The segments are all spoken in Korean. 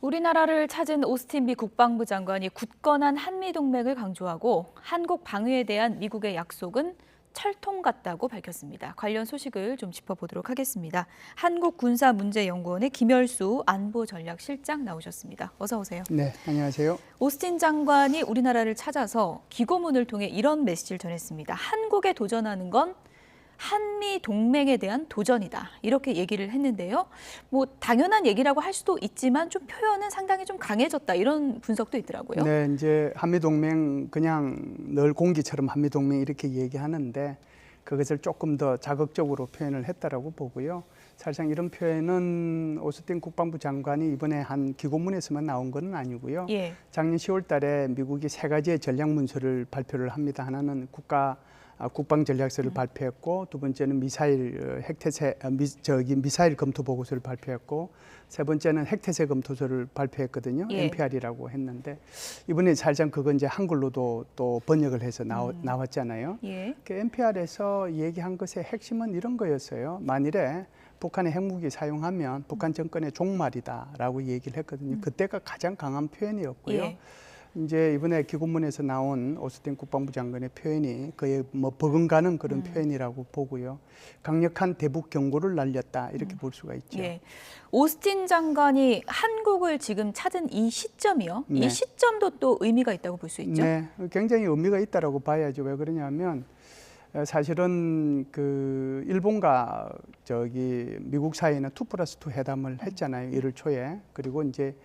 우리나라를 찾은 오스틴 미 국방부 장관이 굳건한 한미동맹을 강조하고 한국 방위에 대한 미국의 약속은 철통 같다고 밝혔습니다. 관련 소식을 좀 짚어보도록 하겠습니다. 한국군사문제연구원의 김열수 안보전략실장 나오셨습니다. 어서 오세요. 네, 안녕하세요. 오스틴 장관이 우리나라를 찾아서 기고문을 통해 이런 메시지를 전했습니다. 한국에 도전하는 건 한미 동맹에 대한 도전이다. 이렇게 얘기를 했는데요. 뭐 당연한 얘기라고 할 수도 있지만 좀 표현은 상당히 좀 강해졌다. 이런 분석도 있더라고요. 네, 이제 한미 동맹 그냥 늘 공기처럼 한미 동맹 이렇게 얘기하는데 그것을 조금 더 자극적으로 표현을 했다라고 보고요. 사실상 이런 표현은 오스틴 국방부 장관이 이번에 한 기고문에서만 나온 건 아니고요. 예. 작년 10월 달에 미국이 세 가지의 전략 문서를 발표를 합니다. 하나는 국방 전략서를 발표했고, 두 번째는 미사일 미사일 검토 보고서를 발표했고, 세 번째는 핵태세 검토서를 발표했거든요. 예. NPR이라고 했는데 이번에 살짝 그건 이제 한글로도 또 번역을 해서 나왔잖아요. 예. 그 NPR에서 얘기한 것의 핵심은 이런 거였어요. 만일에 북한의 핵무기 사용하면 북한 정권의 종말이다라고 얘기를 했거든요. 그때가 가장 강한 표현이었고요. 예. 이제 이번에 기고문에서 나온 오스틴 국방부 장관의 표현이 거의 뭐 버금가는 그런 표현이라고 보고요. 강력한 대북 경고를 날렸다 이렇게 볼 수가 있죠. 예. 오스틴 장관이 한국을 지금 찾은 이 시점이요. 네. 이 시점도 또 의미가 있다고 볼 수 있죠. 네, 굉장히 의미가 있다라고 봐야죠. 왜 그러냐면 사실은 그 일본과 미국 사이에는 2+2 회담을 했잖아요. 1월 초에. 그리고 이제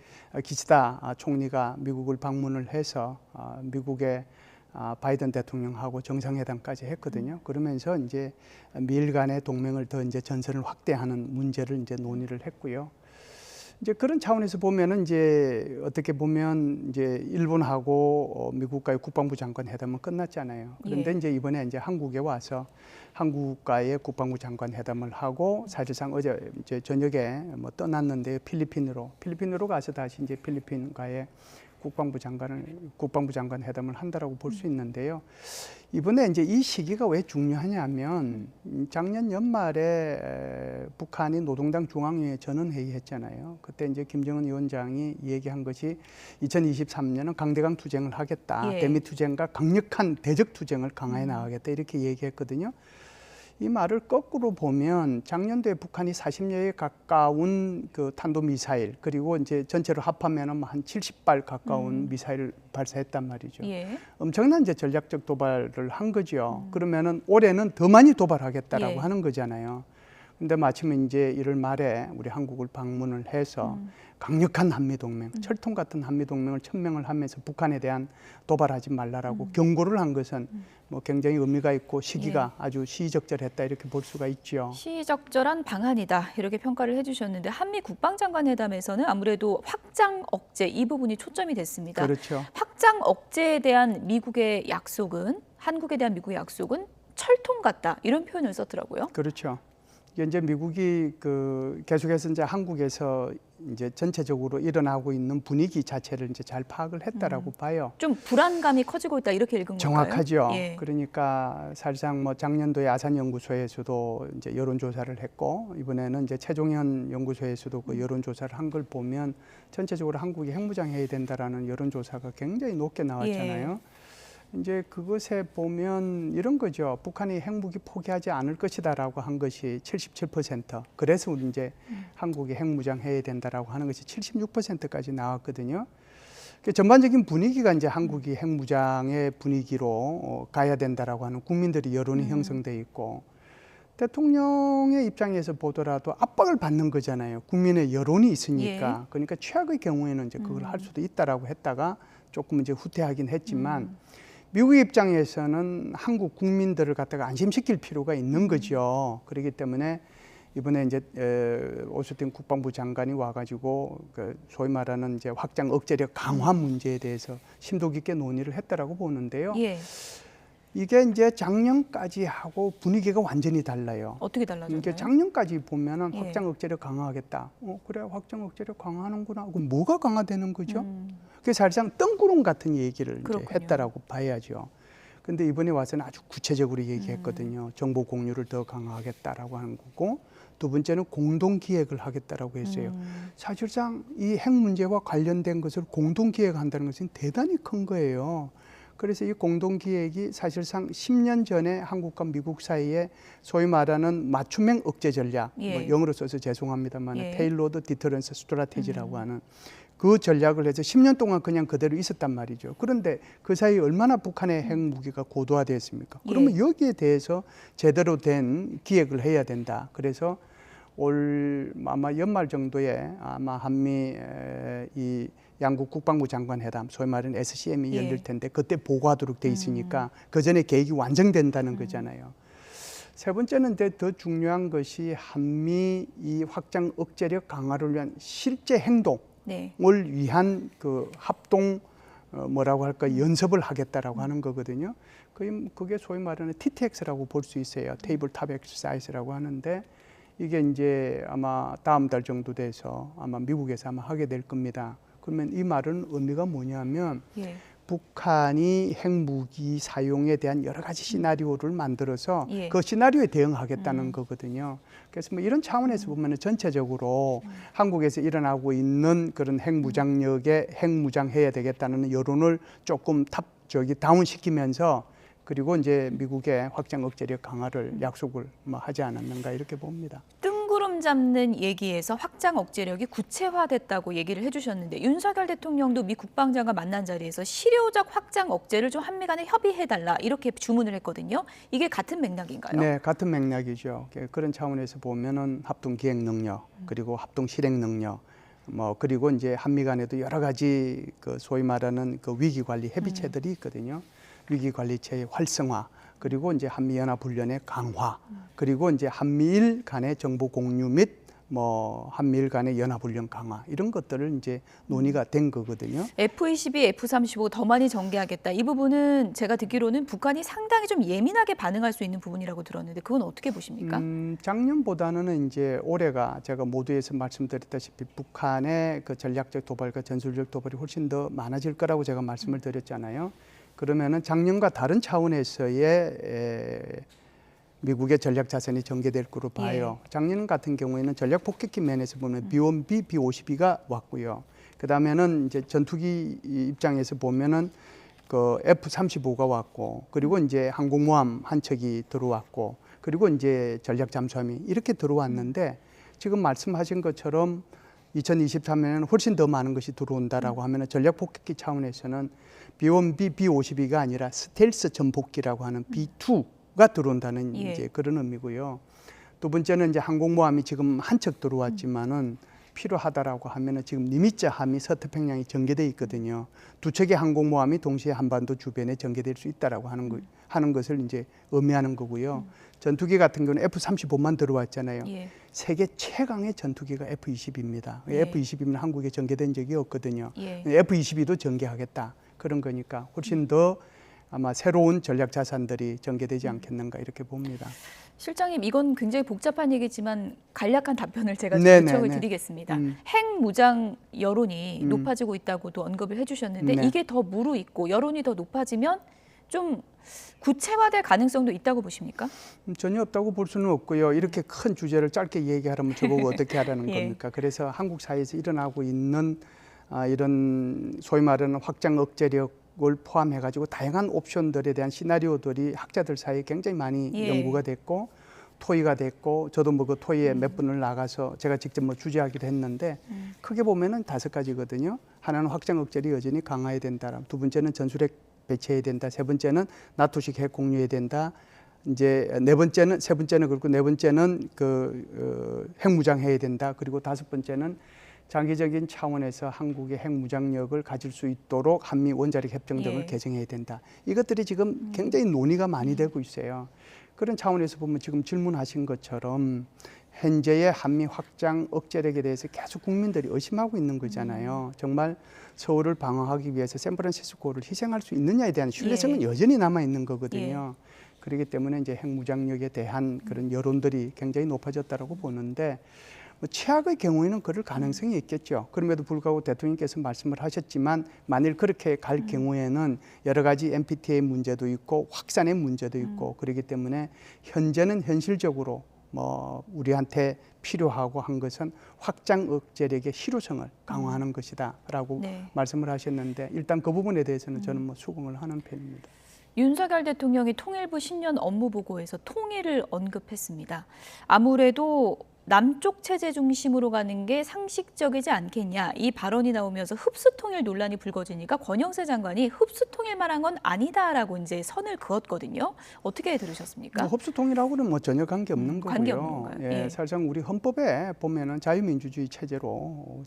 기시다 총리가 미국을 방문을 해서 미국의 바이든 대통령하고 정상회담까지 했거든요. 그러면서 이제 미일 간의 동맹을 더 이제 전선을 확대하는 문제를 이제 논의를 했고요. 이제 그런 차원에서 보면은 이제 어떻게 보면 이제 일본하고 미국과의 국방부 장관 회담은 끝났잖아요. 그런데 예. 이제 이번에 이제 한국에 와서 한국과의 국방부 장관 회담을 하고 사실상 어제 이제 저녁에 뭐 떠났는데 필리핀으로 가서 다시 이제 필리핀과의 국방부 장관 회담을 한다라고 볼 수 있는데요. 이번에 이제 이 시기가 왜 중요하냐면 작년 연말에 북한이 노동당 중앙위에 전원회의 했잖아요. 그때 이제 김정은 위원장이 얘기한 것이 2023년은 강대강 투쟁을 하겠다. 예. 대미 투쟁과 강력한 대적 투쟁을 강화해 나가겠다. 이렇게 얘기했거든요. 이 말을 거꾸로 보면 작년도에 북한이 40여에 가까운 그 탄도미사일 그리고 이제 전체로 합하면 한 70발 가까운 미사일을 발사했단 말이죠. 예. 엄청난 이제 전략적 도발을 한 거죠. 그러면은 올해는 더 많이 도발하겠다라고 예. 하는 거잖아요. 근데 마침 이제 1월 말에 우리 한국을 방문을 해서 강력한 한미동맹, 철통 같은 한미동맹을 천명을 하면서 북한에 대한 도발하지 말라라고 경고를 한 것은 뭐 굉장히 의미가 있고 시기가 아주 시의적절했다 이렇게 볼 수가 있죠. 시의적절한 방안이다 이렇게 평가를 해주셨는데 한미 국방장관 회담에서는 아무래도 확장 억제 이 부분이 초점이 됐습니다. 그렇죠. 확장 억제에 대한 미국의 약속은 한국에 대한 미국의 약속은 철통 같다 이런 표현을 썼더라고요. 그렇죠. 이제 미국이 계속해서 이제 한국에서 이제 전체적으로 일어나고 있는 분위기 자체를 이제 잘 파악을 했다라고 봐요. 좀 불안감이 커지고 있다 이렇게 읽은 건가요? 정확하죠. 예. 그러니까 사실상 뭐 작년도에 아산 연구소에서도 이제 여론조사를 했고 이번에는 이제 최종현 연구소에서도 그 여론조사를 한 걸 보면 전체적으로 한국이 핵무장해야 된다라는 여론조사가 굉장히 높게 나왔잖아요. 이제 그것에 보면 이런 거죠. 북한이 핵무기 포기하지 않을 것이다라고 한 것이 77%. 그래서 우리 이제 한국이 핵무장해야 된다라고 하는 것이 76%까지 나왔거든요. 전반적인 분위기가 이제 한국이 핵무장의 분위기로 가야 된다라고 하는 국민들이 여론이 형성돼 있고 대통령의 입장에서 보더라도 압박을 받는 거잖아요. 국민의 여론이 있으니까. 예. 그러니까 최악의 경우에는 이제 그걸 할 수도 있다라고 했다가 조금 이제 후퇴하긴 했지만 미국 입장에서는 한국 국민들을 갖다가 안심시킬 필요가 있는 거죠. 그렇기 때문에 이번에 이제 오스틴 국방부 장관이 와가지고 그 소위 말하는 이제 확장 억제력 강화 문제에 대해서 심도 깊게 논의를 했다라고 보는데요. 예. 이게 이제 작년까지 하고 분위기가 완전히 달라요. 어떻게 달라졌나요? 이게 작년까지 보면은 예. 확장 억제력 강화하겠다. 그래 확장 억제력 강화하는구나. 그럼 뭐가 강화되는 거죠? 그게 사실상 뜬구름 같은 얘기를 이제 했다라고 봐야죠. 근데 이번에 와서는 아주 구체적으로 얘기했거든요. 정보 공유를 더 강화하겠다라고 하는 거고 두 번째는 공동 기획을 하겠다라고 했어요. 사실상 이 핵 문제와 관련된 것을 공동 기획한다는 것은 대단히 큰 거예요. 그래서 이 공동 기획이 사실상 10년 전에 한국과 미국 사이에 소위 말하는 맞춤형 억제 전략, 예. 뭐 영어로 써서 죄송합니다만 예. 테일러드 디터런스 스트라테지라고 하는 그 전략을 해서 10년 동안 그냥 그대로 있었단 말이죠. 그런데 그 사이에 얼마나 북한의 핵 무기가 고도화되었습니까? 그러면 여기에 대해서 제대로 된 기획을 해야 된다. 그래서 올 아마 연말 정도에 아마 한미 이 양국 국방부 장관 회담, 소위 말하는 SCM이 열릴 텐데 그때 보고하도록 돼 있으니까 그 전에 계획이 완성된다는 거잖아요. 세 번째는 더 중요한 것이 한미 이 확장 억제력 강화를 위한 실제 행동을 위한 그 합동 뭐라고 할까 연습을 하겠다라고 하는 거거든요. 그게 소위 말하는 TTX라고 볼 수 있어요. 테이블탑 엑서사이즈라고 하는데 이게 이제 아마 다음 달 정도 돼서 아마 미국에서 아마 하게 될 겁니다. 그러면 이 말은 의미가 뭐냐면 북한이 핵무기 사용에 대한 여러 가지 시나리오를 만들어서 그 시나리오에 대응하겠다는 거거든요. 그래서 뭐 이런 차원에서 보면 전체적으로 한국에서 일어나고 있는 그런 핵무장력에 핵무장해야 되겠다는 여론을 조금 다운시키면서 그리고 이제 미국의 확장 억제력 강화를 약속을 뭐 하지 않았는가 이렇게 봅니다. 뜬구름 잡는 얘기에서 확장 억제력이 구체화됐다고 얘기를 해주셨는데 윤석열 대통령도 미 국방장관 만난 자리에서 실효적 확장 억제를 좀 한미 간에 협의해달라 이렇게 주문을 했거든요. 이게 같은 맥락인가요? 네, 같은 맥락이죠. 그런 차원에서 보면은 합동 기획 능력 그리고 합동 실행 능력 뭐 그리고 이제 한미 간에도 여러 가지 그 소위 말하는 그 위기 관리 협의체들이 있거든요. 위기 관리체의 활성화, 그리고 이제 한미 연합 훈련의 강화, 그리고 이제 한미일 간의 정보 공유 및 뭐 한미일 간의 연합 훈련 강화 이런 것들을 이제 논의가 된 거거든요. F-22, F-35 더 많이 전개하겠다. 이 부분은 제가 듣기로는 북한이 상당히 좀 예민하게 반응할 수 있는 부분이라고 들었는데 그건 어떻게 보십니까? 작년보다는 이제 올해가 제가 모두에서 말씀드렸다시피 북한의 그 전략적 도발과 전술적 도발이 훨씬 더 많아질 거라고 제가 말씀을 드렸잖아요. 그러면은 작년과 다른 차원에서의 미국의 전략 자산이 전개될 거로 봐요. 작년 같은 경우에는 전략 폭격기 면에서 보면 B-1B, B-52가 왔고요. 그 다음에는 이제 전투기 입장에서 보면은 그 F-35가 왔고, 그리고 이제 항공모함 한 척이 들어왔고, 그리고 이제 전략 잠수함이 이렇게 들어왔는데 지금 말씀하신 것처럼 2023년에는 훨씬 더 많은 것이 들어온다라고 하면은 전략 폭격기 차원에서는 B-1B, B-52가 아니라 스텔스 전폭기라고 하는 B-2가 들어온다는 이제 그런 의미고요. 두 번째는 이제 항공모함이 지금 한 척 들어왔지만은 필요하다라고 하면은 지금 니미츠 함이 서태평양에 전개돼 있거든요. 두 척의 항공모함이 동시에 한반도 주변에 전개될 수 있다라고 하는 것을 이제 의미하는 거고요. 전투기 같은 경우는 F-35만 들어왔잖아요. 세계 최강의 전투기가 F-22입니다. F-22는 한국에 전개된 적이 없거든요. F-22도 전개하겠다. 그런 거니까 훨씬 더 아마 새로운 전략 자산들이 전개되지 않겠는가 이렇게 봅니다. 실장님, 이건 굉장히 복잡한 얘기지만 간략한 답변을 제가 요청을 드리겠습니다. 핵 무장 여론이 높아지고 있다고도 언급을 해주셨는데 이게 더 무르익고 여론이 더 높아지면 좀 구체화될 가능성도 있다고 보십니까? 전혀 없다고 볼 수는 없고요. 이렇게 큰 주제를 짧게 얘기하려면 저보고 어떻게 하라는 겁니까? 그래서 한국 사회에서 일어나고 있는 이런 소위 말하는 확장 억제력을 포함해가지고 다양한 옵션들에 대한 시나리오들이 학자들 사이에 굉장히 많이 연구가 됐고 토의가 됐고 저도 뭐 그 토의에 몇 분을 나가서 제가 직접 뭐 주재하기도 했는데 크게 보면은 5가지거든요. 하나는 확장 억제력이 여전히 강화해야 된다. 두 번째는 전술핵 배치해야 된다. 세 번째는 나토식 핵 공유해야 된다. 이제 세 번째는 그렇고 네 번째는 핵무장해야 된다. 그리고 5번째는 장기적인 차원에서 한국의 핵무장력을 가질 수 있도록 한미 원자력 협정 등을 개정해야 된다. 이것들이 지금 굉장히 논의가 많이 되고 있어요. 그런 차원에서 보면 지금 질문하신 것처럼 현재의 한미 확장 억제력에 대해서 계속 국민들이 의심하고 있는 거잖아요. 정말 서울을 방어하기 위해서 샌프란시스코를 희생할 수 있느냐에 대한 신뢰성은 여전히 남아 있는 거거든요. 그렇기 때문에 이제 핵무장력에 대한 그런 여론들이 굉장히 높아졌다라고 보는데 뭐 최악의 경우에는 그럴 가능성이 있겠죠. 그럼에도 불구하고 대통령께서 말씀을 하셨지만 만일 그렇게 갈 경우에는 여러 가지 NPT의 문제도 있고 확산의 문제도 있고 그렇기 때문에 현재는 현실적으로 뭐 우리한테 필요하고 한 것은 확장 억제력의 실효성을 강화하는 것이다라고 네. 말씀을 하셨는데 일단 그 부분에 대해서는 저는 뭐 수긍을 하는 편입니다. 윤석열 대통령이 통일부 신년 업무보고에서 통일을 언급했습니다. 아무래도 남쪽 체제 중심으로 가는 게 상식적이지 않겠냐 이 발언이 나오면서 흡수통일 논란이 불거지니까 권영세 장관이 흡수통일만 한 건 아니다라고 이제 선을 그었거든요. 어떻게 들으셨습니까? 뭐 흡수통일하고는 뭐 전혀 관계 없는 거고요. 관계 없는 건가요? 예, 예. 사실상 우리 헌법에 보면은 자유민주주의 체제고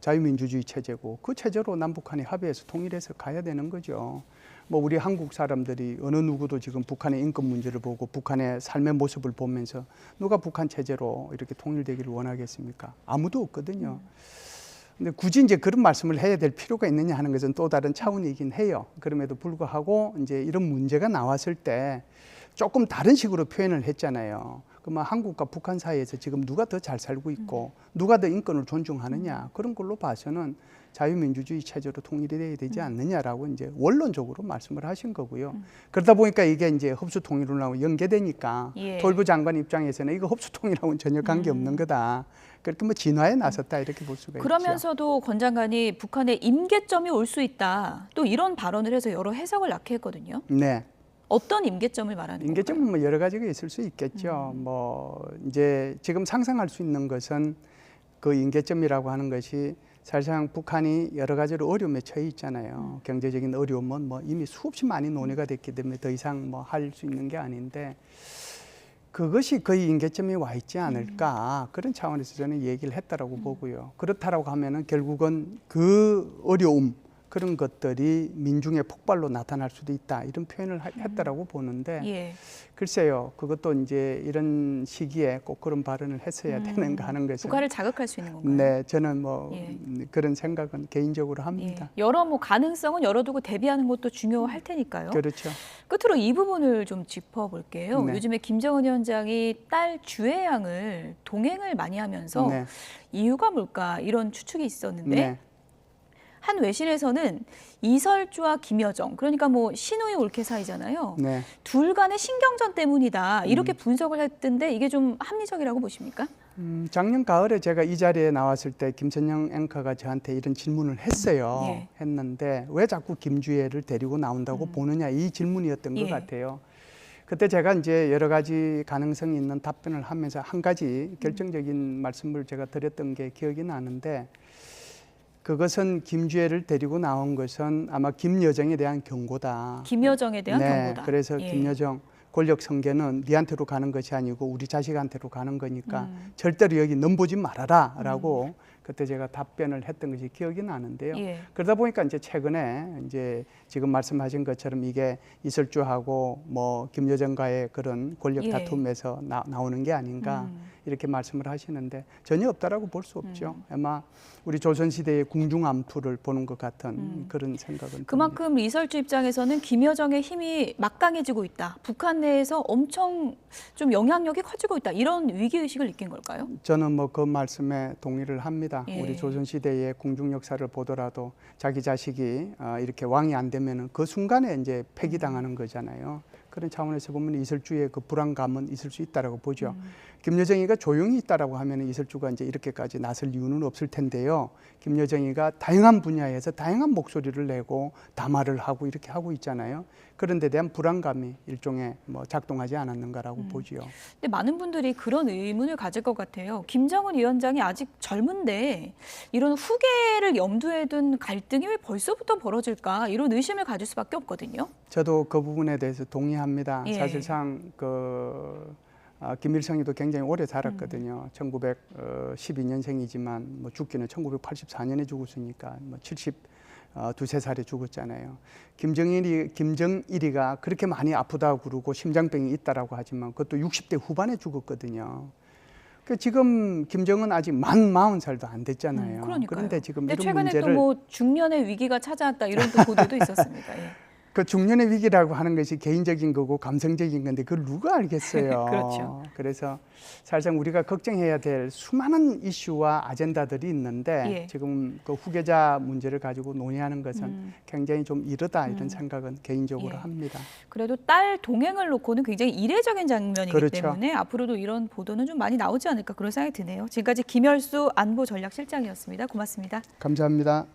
그 체제로 남북한이 합의해서 통일해서 가야 되는 거죠. 뭐 우리 한국 사람들이 어느 누구도 지금 북한의 인권 문제를 보고 북한의 삶의 모습을 보면서 누가 북한 체제로 이렇게 통일되기를 원하겠습니까? 아무도 없거든요. 근데 굳이 이제 그런 말씀을 해야 될 필요가 있느냐 하는 것은 또 다른 차원이긴 해요. 그럼에도 불구하고 이제 이런 문제가 나왔을 때 조금 다른 식으로 표현을 했잖아요. 그러면 한국과 북한 사이에서 지금 누가 더 잘 살고 있고 누가 더 인권을 존중하느냐 그런 걸로 봐서는 자유민주주의 체제로 통일이 돼야 되지 않느냐라고 이제 원론적으로 말씀을 하신 거고요. 그러다 보니까 이게 이제 흡수통일론하고 연계되니까 예. 통일부 장관 입장에서는 이거 흡수통일하고는 전혀 관계 없는 거다. 그렇게 뭐 진화에 나섰다 이렇게 볼 수가 있죠. 그러면서도 권 장관이 북한의 임계점이 올 수 있다. 또 이런 발언을 해서 여러 해석을 낳게 했거든요. 네. 어떤 임계점을 말하는 임계점은 건가요? 뭐 여러 가지가 있을 수 있겠죠. 뭐 이제 지금 상상할 수 있는 것은 그 임계점이라고 하는 것이 사실상 북한이 여러 가지로 어려움에 처해 있잖아요. 경제적인 어려움은 뭐 이미 수없이 많이 논의가 됐기 때문에 더 이상 뭐 할 수 있는 게 아닌데 그것이 거의 임계점이 와 있지 않을까 그런 차원에서 저는 얘기를 했다라고 보고요. 그렇다라고 하면은 결국은 그 어려움 그런 것들이 민중의 폭발로 나타날 수도 있다 이런 표현을 했다라고 보는데 예. 글쎄요 그것도 이제 이런 시기에 꼭 그런 발언을 했어야 되는가 하는 것은 북한을 자극할 수 있는 건가요? 네 저는 뭐 예. 그런 생각은 개인적으로 예. 합니다. 여러 뭐 가능성은 열어두고 대비하는 것도 중요할 테니까요. 그렇죠. 끝으로 이 부분을 좀 짚어볼게요. 네. 요즘에 김정은 위원장이 딸 주혜양을 동행을 많이 하면서 네. 이유가 뭘까 이런 추측이 있었는데 네. 한 외신에서는 이설주와 김여정 그러니까 뭐 시누이 올케 사이잖아요. 네. 둘 간의 신경전 때문이다 이렇게 분석을 했던데 이게 좀 합리적이라고 보십니까? 작년 가을에 제가 이 자리에 나왔을 때 김선영 앵커가 저한테 이런 질문을 했어요. 예. 했는데 왜 자꾸 김주혜를 데리고 나온다고 보느냐 이 질문이었던 예. 것 같아요. 그때 제가 이제 여러 가지 가능성이 있는 답변을 하면서 한 가지 결정적인 말씀을 제가 드렸던 게 기억이 나는데 그것은 김주혜를 데리고 나온 것은 아마 김여정에 대한 경고다. 김여정에 대한 네, 경고다. 그래서 예. 김여정 권력 성계는 니한테로 가는 것이 아니고 우리 자식한테로 가는 거니까 절대로 여기 넘보지 말아라라고 그때 제가 답변을 했던 것이 기억이 나는데요. 예. 그러다 보니까 이제 최근에 이제 지금 말씀하신 것처럼 이게 이설주하고 뭐 김여정과의 그런 권력 예. 다툼에서 나오는 게 아닌가 이렇게 말씀을 하시는데 전혀 없다라고 볼 수 없죠. 아마 우리 조선시대의 궁중암투를 보는 것 같은 그런 생각은 듭니다. 그만큼 이설주 입장에서는 김여정의 힘이 막강해지고 있다. 북한 내에서 엄청 좀 영향력이 커지고 있다. 이런 위기의식을 느낀 걸까요? 저는 뭐 그 말씀에 동의를 합니다. 예. 우리 조선시대의 궁중 역사를 보더라도 자기 자식이 이렇게 왕이 안 되면은 그 순간에 이제 폐기당하는 거잖아요. 그런 차원에서 보면 이설주의 그 불안감은 있을 수 있다라고 보죠. 김여정이가 조용히 있다라고 하면 이설주가 이제 이렇게까지 나설 이유는 없을 텐데요. 김여정이가 다양한 분야에서 다양한 목소리를 내고 담화를 하고 이렇게 하고 있잖아요. 그런 데 대한 불안감이 일종의 뭐 작동하지 않았는가라고 보지요. 근데 많은 분들이 그런 의문을 가질 것 같아요. 김정은 위원장이 아직 젊은데 이런 후계를 염두에 둔 갈등이 왜 벌써부터 벌어질까? 이런 의심을 가질 수밖에 없거든요. 저도 그 부분에 대해서 동의합니다. 예. 사실상 김일성이도 굉장히 오래 살았거든요. 1912년생이지만 뭐 죽기는 1984년에 죽었으니까 뭐 72~3살에 죽었잖아요. 김정일이가 그렇게 많이 아프다고 그러고 심장병이 있다라고 하지만 그것도 60대 후반에 죽었거든요. 지금 김정은 아직 만 40살도 안 됐잖아요. 그러니까요. 그런데 지금 근데 이런 최근에 문제를 또 뭐 중년의 위기가 찾아왔다 이런 또 보도도 있었습니다. 예. 그 중년의 위기라고 하는 것이 개인적인 거고 감성적인 건데 그걸 누가 알겠어요. 그렇죠. 그래서 사실상 우리가 걱정해야 될 수많은 이슈와 아젠다들이 있는데 예. 지금 그 후계자 문제를 가지고 논의하는 것은 굉장히 좀 이르다 이런 생각은 개인적으로 예. 합니다. 그래도 딸 동행을 놓고는 굉장히 이례적인 장면이기 그렇죠. 때문에 앞으로도 이런 보도는 좀 많이 나오지 않을까 그런 생각이 드네요. 지금까지 김열수 안보전략실장이었습니다. 고맙습니다. 감사합니다.